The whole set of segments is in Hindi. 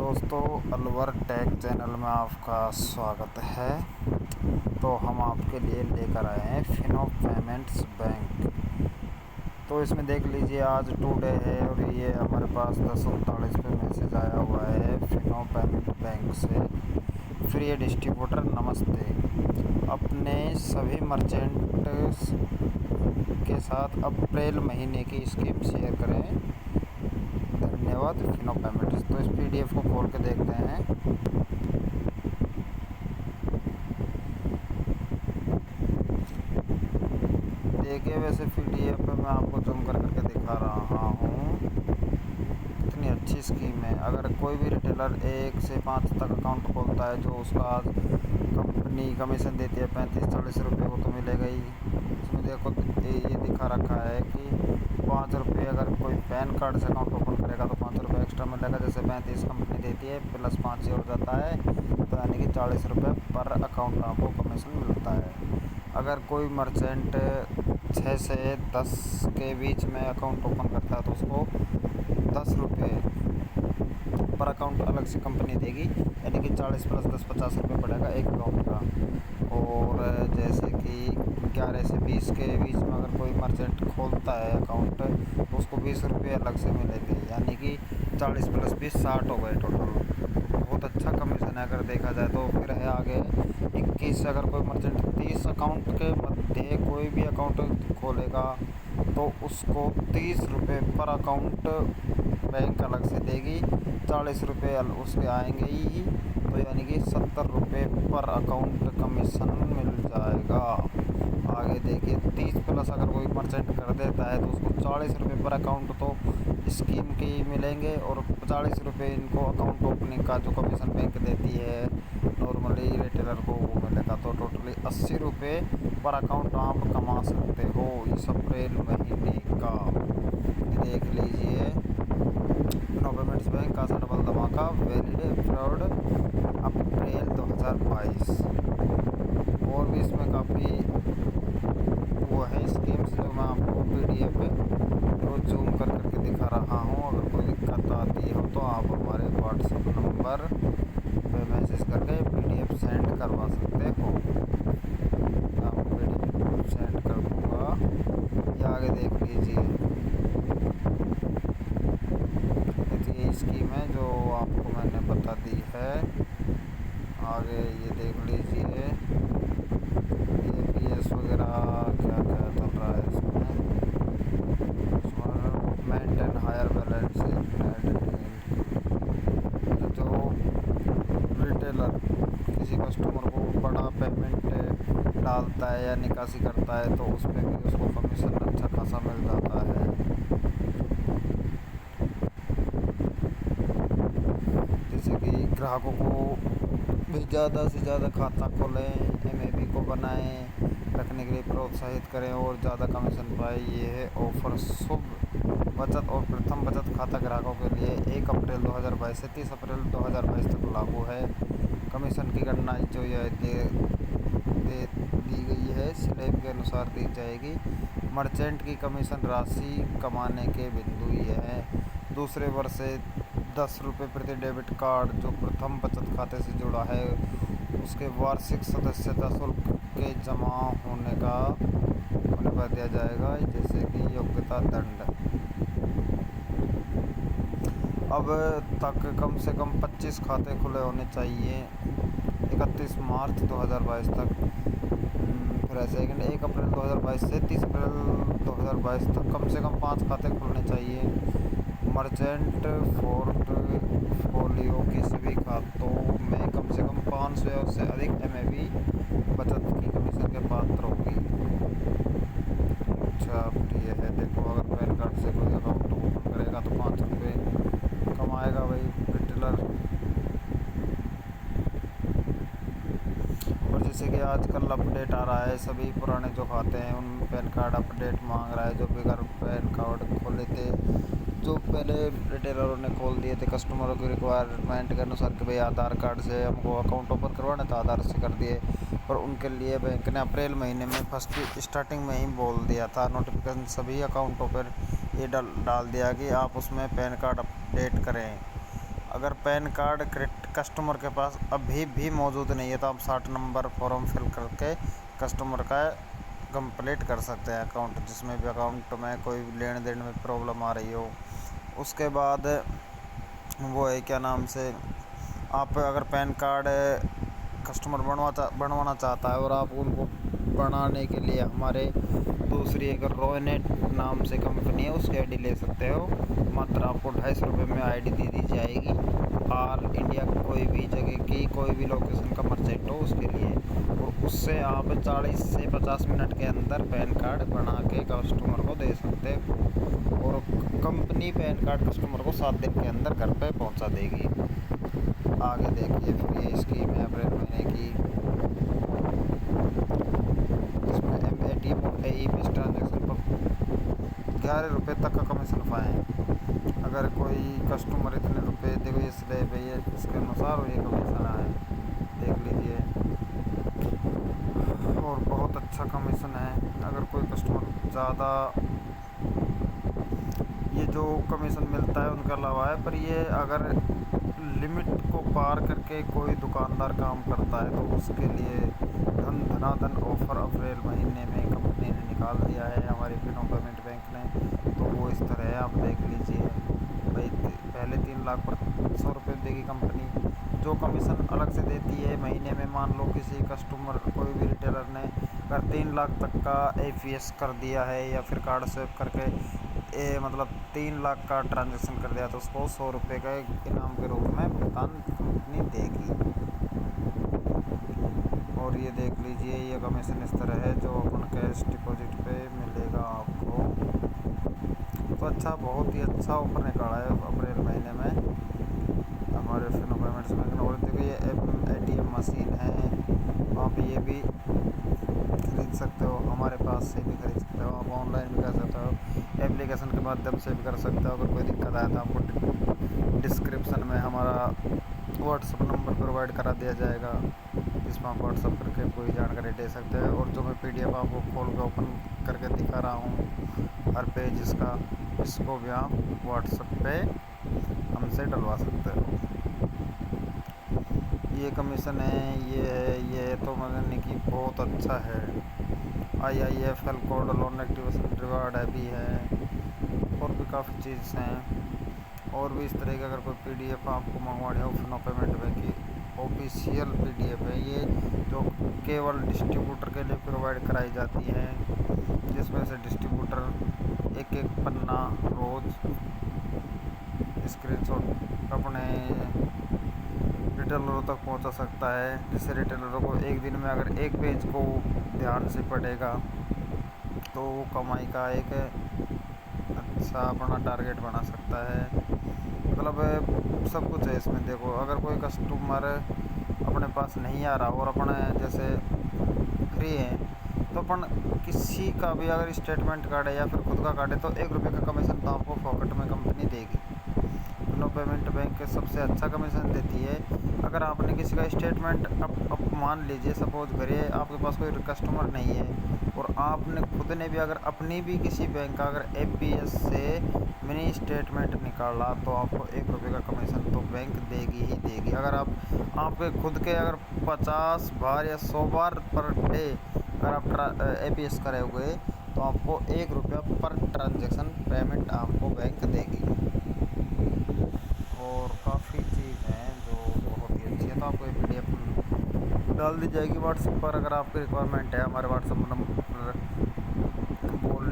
दोस्तों, अलवर टेक चैनल में आपका स्वागत है। तो हम आपके लिए लेकर आए हैं फिनो पेमेंट्स बैंक। तो इसमें देख लीजिए, आज टुडे है और ये हमारे पास 10:39 पे मैसेज आया हुआ है फिनो पेमेंट बैंक से। फ्री डिस्ट्रीब्यूटर नमस्ते, अपने सभी मर्चेंट्स के साथ अप्रैल महीने की स्कीम शेयर करें। धन्यवाद फिनो पेमेंट्स। तो इस पीडीएफ को खोल के देखते हैं। देखिए, वैसे पीडीएफ पे मैं आपको जूम कर करके दिखा रहा हूँ, कितनी अच्छी स्कीम है। अगर कोई भी रिटेलर 1 से 5 तक अकाउंट खोलता है, जो उसका आज कंपनी कमीशन देती है 35-40 रुपये, वो तो मिलेगा ही। इसमें देखो, ये दिखा रखा है कि 5 रुपये अगर कोई पैन कार्ड से अकाउंट ओपन करेगा तो 5 रुपये एक्स्ट्रा मिलेगा। जैसे 35 कंपनी देती है प्लस 5 हो जाता है, तो यानी कि 40 रुपये पर अकाउंट आपको कमीशन मिलता है। अगर कोई मर्चेंट 6 से 10 के बीच में अकाउंट ओपन करता है तो उसको 10 रुपये पर अकाउंट अलग से कंपनी देगी, यानी कि 40 प्लस 10 50 रुपये पड़ेगा एक अकाउंट का। और जैसे कि 11 से 20 के बीच में अगर कोई मर्चेंट खोलता है अकाउंट तो उसको 20 रुपये अलग से मिलेंगे, यानी कि 40 प्लस 20 60 हो गए टोटल। बहुत अच्छा कमीशन है अगर देखा जाए तो। फिर है आगे 21 से अगर कोई मर्चेंट 30 अकाउंट के मध्य कोई भी अकाउंट खोलेगा तो उसको 30 रुपये पर अकाउंट बैंक अलग से देगी, 40 रुपये उसके आएंगे ही, तो यानी कि 70 रुपये पर अकाउंट कमीशन मिल जाएगा। आगे देखिए, 30 प्लस अगर कोई मर्चेंट कर देता है तो उसको 40 रुपये पर अकाउंट तो स्कीम के ही मिलेंगे, और 40 रुपये इनको अकाउंट ओपनिंग का जो कमीशन बैंक देती है नॉर्मली रिटेलर को, वो मिलेगा। तो टोटली 80 रुपये पर अकाउंट आप कमा सकते हो इस अप्रैल महीने का। देख लीजिए, फिनो पेमेंट्स बैंक का डबल धमाका वैलिड फ्रॉड अप्रैल 2022। और भी इसमें काफ़ी वो है स्कीम्स, जो मैं आपको पीडीएफ पे रोज जूम कर करके दिखा रहा हूँ। अगर कोई दिक्कत आती हो तो आप हमारे व्हाट्सएप नंबर पे मैसेज करके पीडीएफ सेंड करवा सकते हो। आप पीडीएफ सेंड कर दूँगा। ये आगे देख लीजिए, ये स्कीम है जो आपको मैंने बता दी है। आगे ये देख लीजिए, एपीएस वगैरह क्या क्या चल रहा है इसमें। मेंटेन हायर बैलेंस, जो रिटेलर किसी कस्टमर को बड़ा पेमेंट डालता है या निकासी करता है तो उस पर भी उसको कमीशन अच्छा खासा मिल जाता है। जैसे कि ग्राहकों को भी ज़्यादा से ज़्यादा खाता खोलें, एमएबी को बनाएं, रखने के लिए प्रोत्साहित करें और ज़्यादा कमीशन पाए। ये है ऑफर शुभ बचत और प्रथम बचत खाता ग्राहकों के लिए 1 अप्रैल 2022 से 30 अप्रैल 2022 तक लागू है। कमीशन की गणना जो यह दी गई है स्लैब के अनुसार दी जाएगी। मर्चेंट की कमीशन राशि कमाने के बिंदु ये है। दूसरे वर्ष से 10 रुपये प्रति डेबिट कार्ड जो प्रथम बचत खाते से जुड़ा है उसके वार्षिक सदस्यता शुल्क के जमा होने पर दिया जाएगा, जैसे कि योग्यता दंड। अब तक कम से कम 25 खाते खुले होने चाहिए 31 मार्च 2022 तक। फिर ऐसे 1 अप्रैल 2022 से 30 अप्रैल 2022 तक कम से कम 5 खाते खुलने चाहिए। मर्चेंट पोर्टफोलियो के सभी खातों में कम से कम 500 से अधिक एमएबी बचत की कमीशन के पात्र होगी। अच्छा, फिर ये है, देखो, अगर पैन कार्ड से कोई अकाउंट ओपन करेगा तो 5 रुपये कमाएगा भाई रिटेलर। और जैसे कि आजकल अपडेट आ रहा है, सभी पुराने जो खाते हैं उन पैन कार्ड अपडेट मांग रहा है। जो बगैर पैन कार्ड खोले थे, जो पहले रिटेलरों ने खोल दिए थे कस्टमरों की रिक्वायरमेंट के अनुसार कि भाई आधार कार्ड से हमको अकाउंट ओपन करवाना था, आधार से कर दिए। पर उनके लिए बैंक ने अप्रैल महीने में फर्स्ट स्टार्टिंग में ही बोल दिया था, नोटिफिकेशन सभी अकाउंटों पर ये डाल दिया कि आप उसमें पैन कार्ड अपडेट करें। अगर पैन कार्ड कस्टमर के पास अभी भी मौजूद नहीं है तो आप 60 नंबर फॉर्म फिल करके कस्टमर का कंप्लीट कर सकते हैं अकाउंट, जिसमें भी अकाउंट में कोई लेन देन में प्रॉब्लम आ रही हो। उसके बाद वो है क्या नाम से, आप अगर पैन कार्ड कस्टमर बनवाना चाहता है और आप उनको बनाने के लिए हमारे दूसरी एक रोनेट नाम से कंपनी है उसकी आईडी ले सकते हो। मात्र आपको 250 रुपये में आईडी दे दी जाएगी। ऑल इंडिया कोई भी जगह की कोई भी लोकेशन का मर्चेंट हो उसके लिए, और उससे आप 40 से 50 मिनट के अंदर पैन कार्ड बना के कस्टमर को दे सकते हो। और कंपनी पैन कार्ड कस्टमर को 7 दिन के अंदर घर पे पहुंचा देगी। आगे देखिए फिर ये स्कीम है अप्रैल महीने की, जिसमें ATM और AEPS ट्रांजेक्शन पर 11 रुपये तक का कमीशन पाएँ। अगर कोई कस्टमर इतने रुपए देखो ये स्लैब है, ये इसके अनुसार ये कमीशन आए, देख लीजिए। और बहुत अच्छा कमीशन है। अगर कोई कस्टमर ज़्यादा, ये जो कमीशन मिलता है उनके अलावा है, पर ये अगर लिमिट को पार करके कोई दुकानदार काम करता है तो उसके लिए धनाधन ऑफर अप्रैल महीने में कंपनी ने निकाल दिया है, हमारी फिनो पेमेंट बैंक ने। तो वो इस तरह है, आप देख लीजिए भाई। पहले 3 लाख पर 100 रुपये देगी कंपनी। जो कमीशन अलग से देती है महीने में, मान लो किसी कस्टमर कोई भी रिटेलर ने अगर 3 लाख तक का APS कर दिया है या फिर कार्ड स्वेप करके मतलब 3 लाख का ट्रांजैक्शन कर दिया तो उसको 100 रुपये का इनाम के रूप में भुगतान कंपनी देगी। और ये देख लीजिए ये कमीशन इस तरह है जो अपन कैश डिपॉजिट पे मिलेगा आपको। तो अच्छा, बहुत ही अच्छा ऑफर निकाला है अप्रैल महीने में हमारे फिनो पेमेंट्स बैंक ने। और देखिए ये ATM मशीन है, आप ये भी खरीद सकते हो, हमारे पास से भी खरीद सकते हो, आप ऑनलाइन भी कर सकते हो, एप्लीकेशन के माध्यम से भी कर सकते हो। अगर कोई दिक्कत आए तो आपको डिस्क्रिप्शन में हमारा व्हाट्सअप नंबर प्रोवाइड करा दिया जाएगा, जिसमें आप व्हाट्सअप करके पूरी जानकारी दे सकते हैं। और जो मैं PDF आपको खोल के ओपन करके दिखा रहा हूँ हर पेज इसका, इसको भी आप व्हाट्सअप पे हमसे डलवा सकते हो। ये कमीशन है, ये तो मैंने कि बहुत अच्छा है। IIFL code loan activation reward है भी है, और भी काफ़ी चीज़ हैं। और भी इस तरह की अगर कोई PDF आपको मंगवानी हो फिनो पेमेंट बैंक की ऑफिशियल PDF है ये, जो केवल डिस्ट्रीब्यूटर के लिए प्रोवाइड कराई जाती है, जिसमें से डिस्ट्रीब्यूटर एक पन्ना रोज़ स्क्रीनशॉट अपने रिटेलरों तक पहुंचा सकता है, जिससे रिटेलरों को एक दिन में अगर एक पेज को ध्यान से पढ़ेगा तो वो कमाई का एक अच्छा अपना टारगेट बना सकता है। मतलब सब कुछ है इसमें। देखो अगर कोई कस्टमर अपने पास नहीं आ रहा और अपने जैसे फ्री है तो अपन किसी का भी अगर स्टेटमेंट काटे या फिर खुद का काटे तो 1 रुपये का कमीशन तो आपको पॉकेट में कंपनी देगी। फिनो पेमेंट बैंक सबसे अच्छा कमीशन देती है। अगर आपने किसी का स्टेटमेंट अब मान लीजिए सपोज करिए आपके पास कोई कस्टमर नहीं है और आपने खुद ने भी अगर अपनी भी किसी बैंक का अगर APS से मिनी स्टेटमेंट निकाला तो आपको 1 रुपये का कमीशन तो बैंक देगी ही देगी। अगर आपके खुद के अगर 50 बार या 100 बार पर डे अगर आप APS करे हुए तो आपको 1 रुपया पर ट्रांजैक्शन पेमेंट आपको बैंक देगी। और काफ़ी चीज़ हैं जो बहुत ही अच्छी है, तो आपको एक PDF डाल दी जाएगी व्हाट्सएप पर। अगर आपकी रिक्वायरमेंट है हमारे व्हाट्सएप नंबर बोल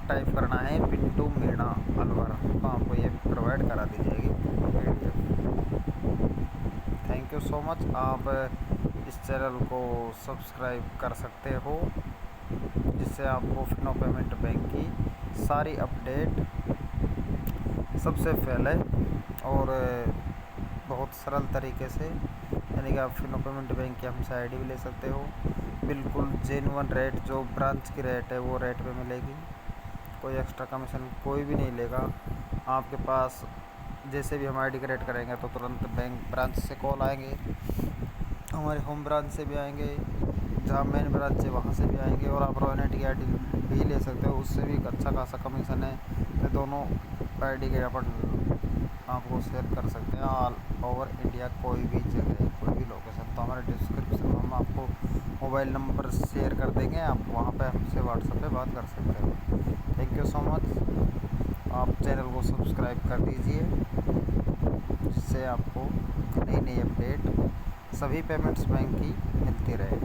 टाइप करना है पिंटू मीणा अलवर, तो आपको ये प्रोवाइड करा दी जाएगी PDF। Thank you so much. आप इस चैनल को सब्सक्राइब कर सकते हो, जिससे आपको फिनो पेमेंट बैंक की सारी अपडेट सबसे पहले और बहुत सरल तरीके से, यानी कि आप फिनो पेमेंट बैंक की हमसे आईडी भी ले सकते हो। बिल्कुल जेन्युइन रेट, जो ब्रांच की रेट है वो रेट पे मिलेगी, कोई एक्स्ट्रा कमीशन कोई भी नहीं लेगा। आपके पास जैसे भी हम आईडी क्रिएट करेंगे तो तुरंत बैंक ब्रांच से कॉल आएंगे, हमारे होम ब्रांच से भी आएंगे, जहाँ मेन ब्रांच है वहाँ से भी आएंगे। और आप रोनेट की आईडी भी ले सकते हो, उससे भी अच्छा खासा कमीशन है। तो दोनों आईडी के अपन आपको वो शेयर कर सकते हैं ऑल ओवर इंडिया, कोई भी जगह कोई भी लोकेशन। तो हमारे डिस्क्रिप्शन में हम आपको मोबाइल नंबर शेयर कर देंगे, आप वहाँ पे हमसे व्हाट्सएप पे बात कर सकते हो। Thank you so much. आप चैनल को सब्सक्राइब कर दीजिए, जिससे आपको नई नई अपडेट सभी पेमेंट्स बैंक की मिलती रहे।